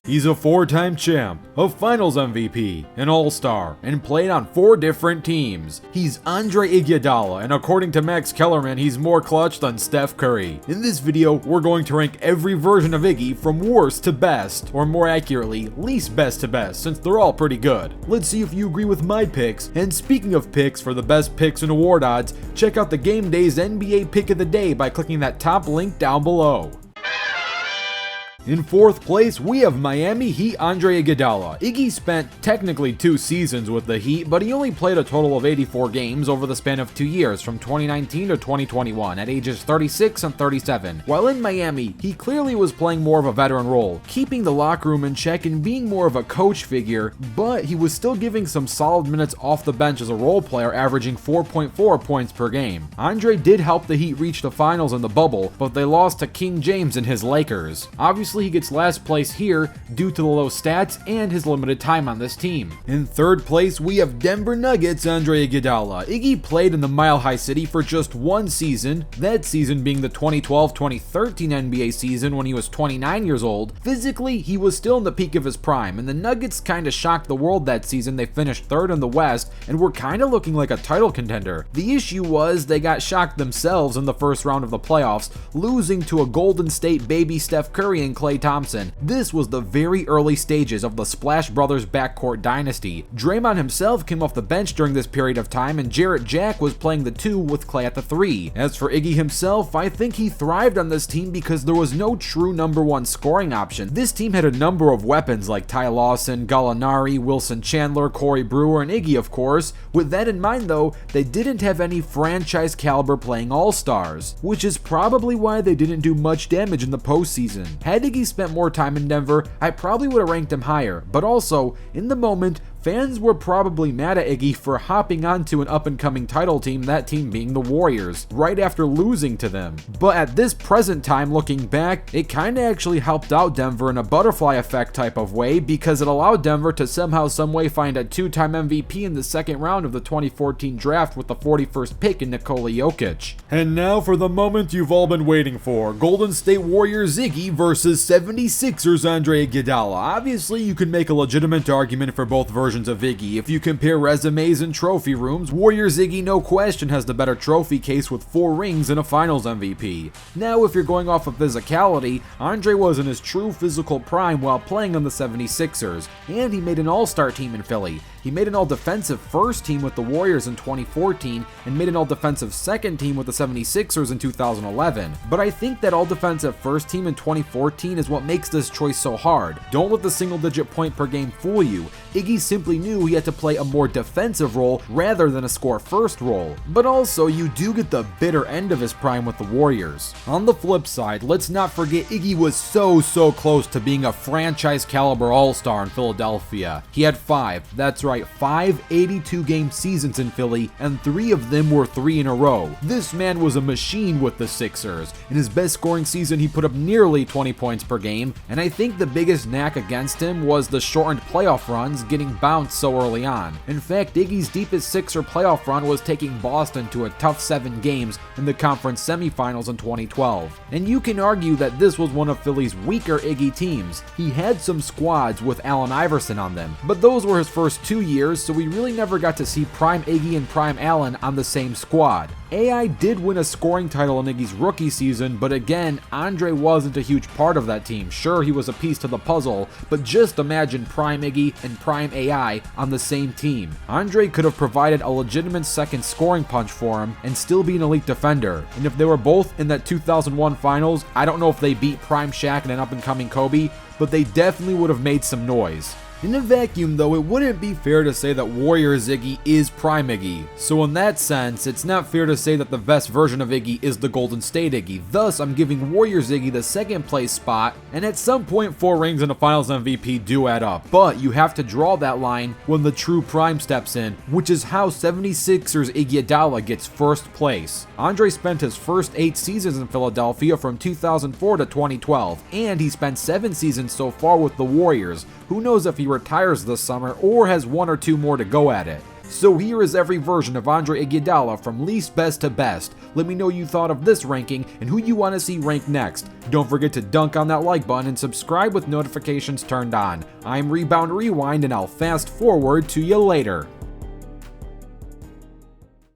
He's a 4-time champ, a Finals MVP, an All-Star, and played on 4 different teams. He's Andre Iguodala, and according to Max Kellerman, he's more clutch than Steph Curry. In this video, we're going to rank every version of Iggy from worst to best, or more accurately, least best to best, since they're all pretty good. Let's see if you agree with my picks, and speaking of picks for the best picks and award odds, check out the Game Day's NBA Pick of the Day by clicking that top link down below. In 4th place, we have Miami Heat Andre Iguodala. Iggy spent technically 2 seasons with the Heat, but he only played a total of 84 games over the span of 2 years, from 2019 to 2021, at ages 36 and 37. While in Miami, he clearly was playing more of a veteran role, keeping the locker room in check and being more of a coach figure, but he was still giving some solid minutes off the bench as a role player, averaging 4.4 points per game. Andre did help the Heat reach the finals in the bubble, but they lost to King James and his Lakers. Obviously, he gets last place here due to the low stats and his limited time on this team. In 3rd place, we have Denver Nuggets Andre Iguodala. Iggy played in the Mile High City for just 1 season, that season being the 2012-2013 NBA season when he was 29 years old. Physically, he was still in the peak of his prime, and the Nuggets kinda shocked the world that season. They finished 3rd in the West and were kinda looking like a title contender. The issue was they got shocked themselves in the first round of the playoffs, losing to a Golden State baby Steph Curry and Klay Thompson. This was the very early stages of the Splash Brothers backcourt dynasty. Draymond himself came off the bench during this period of time, and Jarrett Jack was playing the 2 with Klay at the 3. As for Iggy himself, I think he thrived on this team because there was no true number 1 scoring option. This team had a number of weapons like Ty Lawson, Gallinari, Wilson Chandler, Corey Brewer, and Iggy, of course. With that in mind though, they didn't have any franchise caliber playing all-stars, which is probably why they didn't do much damage in the postseason. Had Iggy spent more time in Denver, I probably would have ranked him higher, but also, in the moment, fans were probably mad at Iggy for hopping onto an up-and-coming title team, that team being the Warriors, right after losing to them. But at this present time, looking back, it kinda actually helped out Denver in a butterfly effect type of way, because it allowed Denver to somehow someway find a 2-time MVP in the 2nd round of the 2014 draft with the 41st pick in Nikola Jokic. And now for the moment you've all been waiting for, Golden State Warriors Iggy versus 76ers Andre Iguodala. Obviously, you can make a legitimate argument for both versions of Iggy. If you compare resumes and trophy rooms, Warriors Iggy no question has the better trophy case with 4 rings and a Finals MVP. Now, if you're going off of physicality, Andre was in his true physical prime while playing on the 76ers, and he made an all-star team in Philly. He made an all-defensive first team with the Warriors in 2014 and made an all-defensive second team with the 76ers in 2011. But I think that all-defensive first team in 2014 is what makes this choice so hard. Don't let the single-digit point per game fool you. Iggy simply knew he had to play a more defensive role rather than a score-first role. But also, you do get the bitter end of his prime with the Warriors. On the flip side, let's not forget Iggy was so close to being a franchise-caliber all-star in Philadelphia. He had 5, that's right, 5 82-game seasons in Philly, and 3 of them were 3 in a row. This man was a machine with the Sixers. In his best scoring season, he put up nearly 20 points per game, and I think the biggest knack against him was the shortened playoff runs, getting bounced so early on. In fact, Iggy's deepest Sixer playoff run was taking Boston to a tough 7 games in the conference semifinals in 2012. And you can argue that this was one of Philly's weaker Iggy teams. He had some squads with Allen Iverson on them, but those were his first 2 years, so we really never got to see prime Iggy and prime Allen on the same squad. AI did win a scoring title in Iggy's rookie season, but again, Andre wasn't a huge part of that team. Sure, he was a piece to the puzzle, but just imagine prime Iggy and prime AI on the same team. Andre could have provided a legitimate second scoring punch for him and still be an elite defender. And if they were both in that 2001 finals, I don't know if they beat prime Shaq and an up-and-coming Kobe, but they definitely would have made some noise. In a vacuum though, it wouldn't be fair to say that Warriors Iggy is prime Iggy. So in that sense, it's not fair to say that the best version of Iggy is the Golden State Iggy. Thus, I'm giving Warriors Iggy the 2nd place spot, and at some point 4 rings and a Finals MVP do add up. But you have to draw that line when the true prime steps in, which is how 76ers Iguodala gets 1st place. Andre spent his first 8 seasons in Philadelphia from 2004 to 2012, and he spent 7 seasons so far with the Warriors. Who knows if he retires this summer or has 1 or 2 more to go at it. So here is every version of Andre Iguodala from least best to best. Let me know what you thought of this ranking and who you want to see ranked next. Don't forget to dunk on that like button and subscribe with notifications turned on. I'm Rebound Rewind and I'll fast forward to you later.